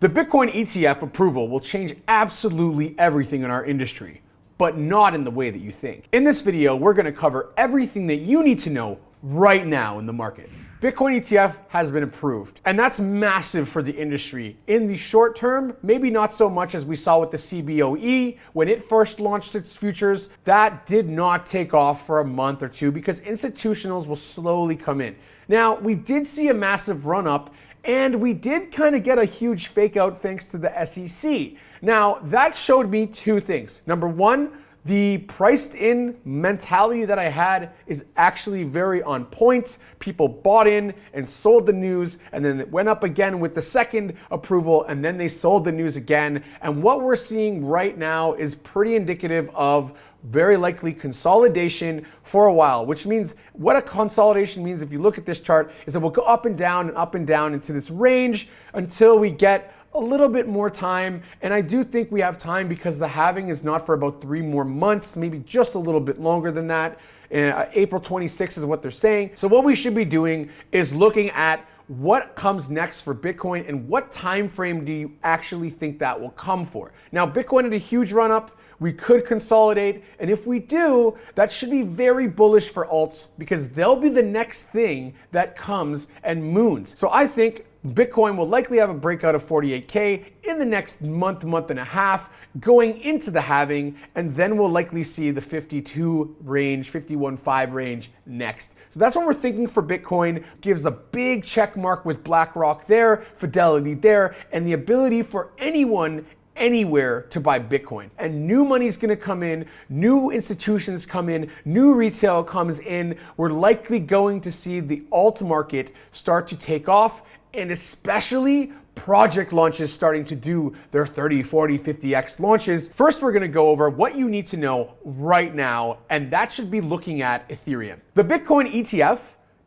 The Bitcoin ETF approval will change absolutely everything in our industry, but not in the way that you think. In this video, we're going to cover everything that you need to know right now in the market. Bitcoin ETF has been approved, and that's massive for the industry. In the short term, maybe not so much as we saw with the CBOE when it first launched its futures. That did not take off for a month or two because institutionals will slowly come in. Now, we did see a massive run up, and we did kind of get a huge fake out thanks to the SEC. Now, that showed me two things. Number one, the priced in mentality that I had is actually very on point. People bought in and sold the news, and then it went up again with the second approval, and then they sold the news again. And what we're seeing right now is pretty indicative of very likely consolidation for a while, which means what a consolidation means, if you look at this chart, is that we'll go up and down into this range until we get a little bit more time. And I do think we have time because the halving is not for about 3 more months, maybe just a little bit longer than that. April 26th is what they're saying. So what we should be doing is looking at what comes next for Bitcoin and what time frame do you actually think that will come for. Now, Bitcoin had a huge run up. We could consolidate, and if we do, that should be very bullish for alts because they'll be the next thing that comes and moons. So I think Bitcoin will likely have a breakout of 48K in the next month and a half going into the halving, and then we'll likely see the 52 range, 51.5 range next. So that's what we're thinking for Bitcoin. Gives a big check mark with BlackRock there, Fidelity there, and the ability for anyone anywhere to buy Bitcoin. And new money's gonna come in, new institutions come in, new retail comes in. We're likely going to see the alt market start to take off, and especially project launches starting to do their 30, 40, 50x launches. First, we're gonna go over what you need to know right now, and that should be looking at Ethereum. The Bitcoin ETF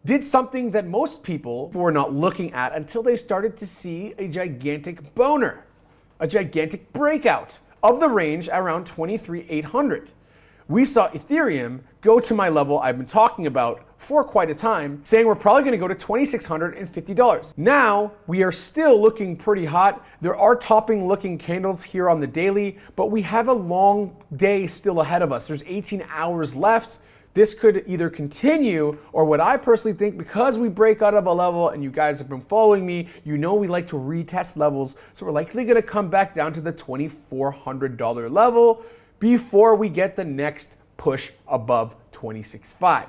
did something that most people were not looking at until they started to see a gigantic boner. A gigantic breakout of the range around 23,800. We saw Ethereum go to my level I've been talking about for quite a time, saying we're probably going to go to $2,650. Now, we are still looking pretty hot. There are topping looking candles here on the daily, but we have a long day still ahead of us. There's 18 hours left. This could either continue, or what I personally think, because we break out of a level, and you guys have been following me, you know we like to retest levels, so we're likely gonna come back down to the $2,400 level before we get the next push above 26.5.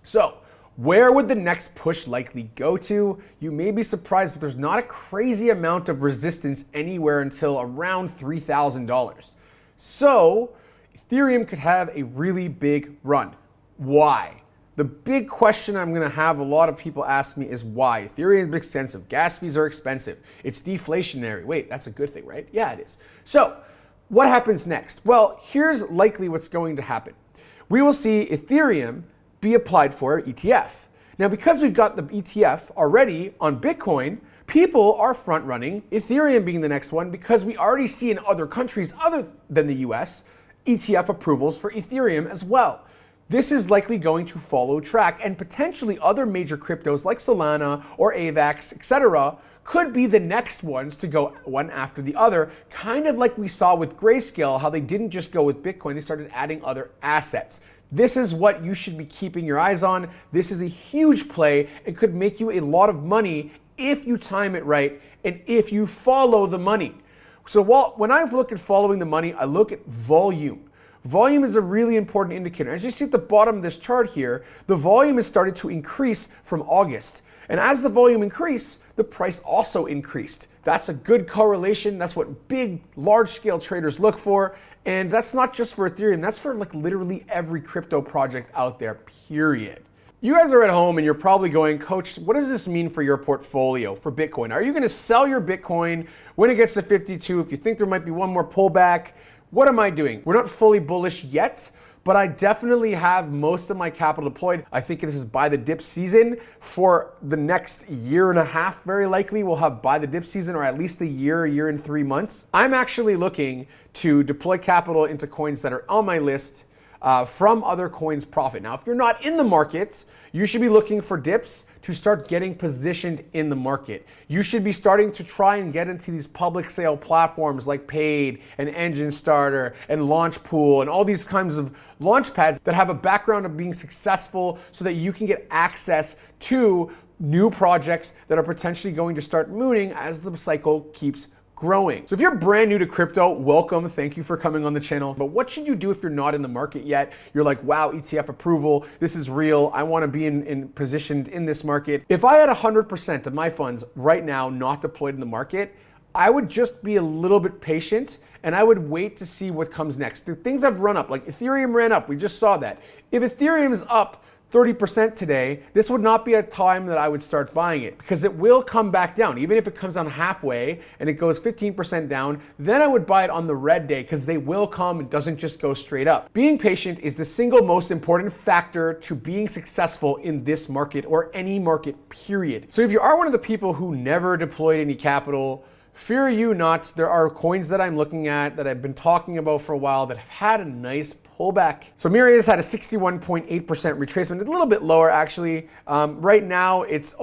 So, where would the next push likely go to? You may be surprised, but there's not a crazy amount of resistance anywhere until around $3,000. So, Ethereum could have a really big run. Why? The big question I'm gonna have a lot of people ask me is why? Ethereum is expensive, gas fees are expensive, it's deflationary. Wait, that's a good thing, right? Yeah, it is. So, what happens next? Well, here's likely what's going to happen. We will see Ethereum be applied for ETF. Now, because we've got the ETF already on Bitcoin, people are front running Ethereum being the next one because we already see in other countries other than the US, ETF approvals for Ethereum as well. This is likely going to follow track, and potentially other major cryptos like Solana or AVAX, etc., could be the next ones to go one after the other, kind of like we saw with Grayscale, how they didn't just go with Bitcoin, they started adding other assets. This is what you should be keeping your eyes on. This is a huge play and could make you a lot of money if you time it right and if you follow the money. So when I look at following the money, I look at volume. Volume is a really important indicator. As you see at the bottom of this chart here, the volume has started to increase from August. And as the volume increased, the price also increased. That's a good correlation. That's what big, large-scale traders look for. And that's not just for Ethereum. That's for like literally every crypto project out there, period. You guys are at home and you're probably going, Coach, what does this mean for your portfolio for Bitcoin? Are you going to sell your Bitcoin when it gets to 52? If you think there might be one more pullback, what am I doing? We're not fully bullish yet, but I definitely have most of my capital deployed. I think this is buy the dip season for the next year and a half, very likely. We'll have buy the dip season, or at least a year and 3 months. I'm actually looking to deploy capital into coins that are on my list from other coins profit. Now, if you're not in the market, you should be looking for dips to start getting positioned in the market. You should be starting to try and get into these public sale platforms like Paid and Engine Starter and Launch Pool and all these kinds of launch pads that have a background of being successful so that you can get access to new projects that are potentially going to start mooning as the cycle keeps growing. So if you're brand new to crypto, welcome. Thank you for coming on the channel. But what should you do if you're not in the market yet? You're like, wow, ETF approval, this is real. I want to be positioned in this market. If I had 100% of my funds right now not deployed in the market, I would just be a little bit patient and I would wait to see what comes next. The things have run up, like Ethereum ran up. We just saw that. If Ethereum is up 30% today, this would not be a time that I would start buying it because it will come back down. Even if it comes down halfway and it goes 15% down, then I would buy it on the red day because they will come. It doesn't just go straight up. Being patient is the single most important factor to being successful in this market or any market, period. So if you are one of the people who never deployed any capital, fear you not, there are coins that I'm looking at that I've been talking about for a while that have had a nice pullback. So Millionaires had a 61.8% retracement, a little bit lower actually. Right now it's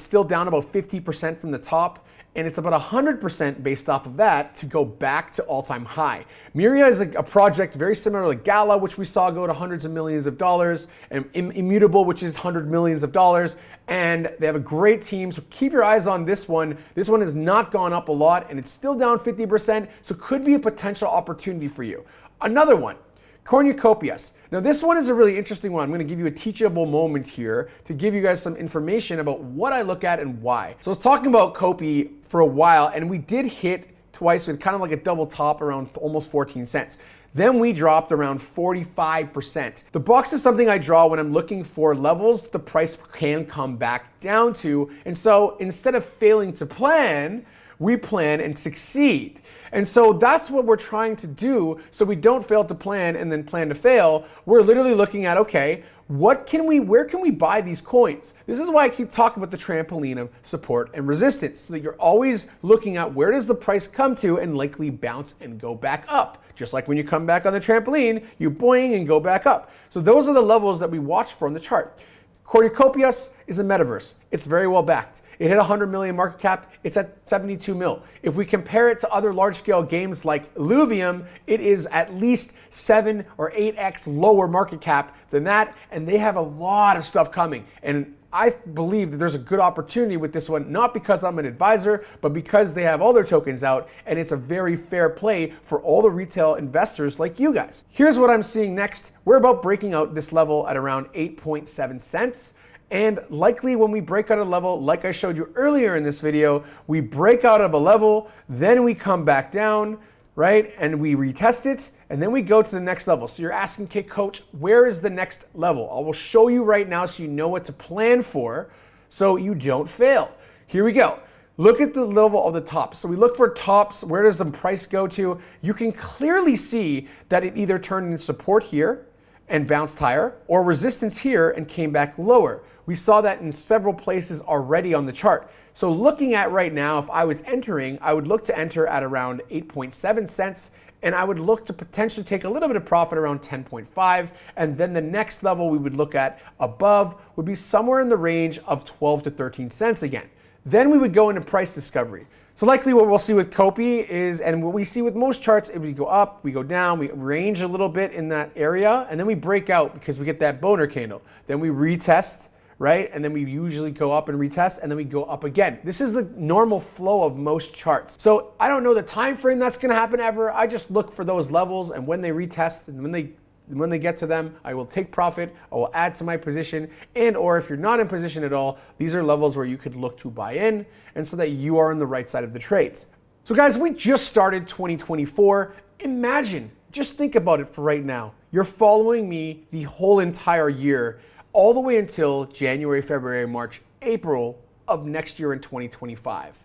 still down about 50% from the top, and it's about 100% based off of that to go back to all-time high. Miria is a project very similar to Gala, which we saw go to hundreds of millions of dollars, and Immutable, which is hundred millions of dollars, and they have a great team, so keep your eyes on this one. This one has not gone up a lot, and it's still down 50%, so could be a potential opportunity for you. Another one, Cornucopias. Now this one is a really interesting one. I'm going to give you a teachable moment here to give you guys some information about what I look at and why. So I was talking about Copi for a while, and we did hit twice with kind of like a double top around almost 14 cents. Then we dropped around 45%. The box is something I draw when I'm looking for levels the price can come back down to. And so instead of failing to plan, we plan and succeed. And so that's what we're trying to do so we don't fail to plan and then plan to fail. We're literally looking at, okay, where can we buy these coins? This is why I keep talking about the trampoline of support and resistance, so that you're always looking at where does the price come to and likely bounce and go back up. Just like when you come back on the trampoline, you boing and go back up. So those are the levels that we watch for on the chart. Cornucopias is a metaverse. It's very well backed. It hit 100 million market cap. It's at 72 mil. If we compare it to other large-scale games like Illuvium, it is at least 7 or 8x lower market cap than that, and they have a lot of stuff coming. And I believe that there's a good opportunity with this one, not because I'm an advisor, but because they have all their tokens out, and it's a very fair play for all the retail investors like you guys. Here's what I'm seeing next. We're about breaking out this level at around 8.7 cents. And likely when we break out a level, like I showed you earlier in this video, we break out of a level, then we come back down, right? And we retest it, and then we go to the next level. So you're asking, okay, coach, where is the next level? I will show you right now so you know what to plan for so you don't fail. Here we go. Look at the level of the top. So we look for tops. Where does the price go to? You can clearly see that it either turned into support here and bounced higher, or resistance here and came back lower. We saw that in several places already on the chart. So looking at right now, if I was entering, I would look to enter at around 8.7 cents, and I would look to potentially take a little bit of profit around 10.5, and then the next level we would look at above would be somewhere in the range of 12 to 13 cents again. Then we would go into price discovery. So likely what we'll see with Copi is, and what we see with most charts, is we go up, we go down, we range a little bit in that area, and then we break out because we get that boner candle. Then we retest, right? And then we usually go up and retest, and then we go up again. This is the normal flow of most charts. So I don't know the time frame that's gonna happen ever. I just look for those levels, and when they retest and when they get to them, I will take profit, I will add to my position, and or if you're not in position at all, these are levels where you could look to buy in, and so that you are on the right side of the trades. So guys, we just started 2024. Imagine, just think about it for right now. You're following me the whole entire year, all the way until January, February, March, April of next year in 2025.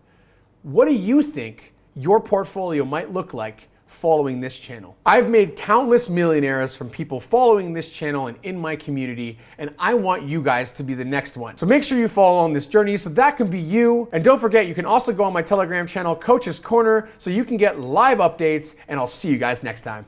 What do you think your portfolio might look like following this channel? I've made countless millionaires from people following this channel and in my community, and I want you guys to be the next one. So make sure you follow on this journey so that can be you. And don't forget, you can also go on my Telegram channel, Coach's Corner, so you can get live updates, and I'll see you guys next time.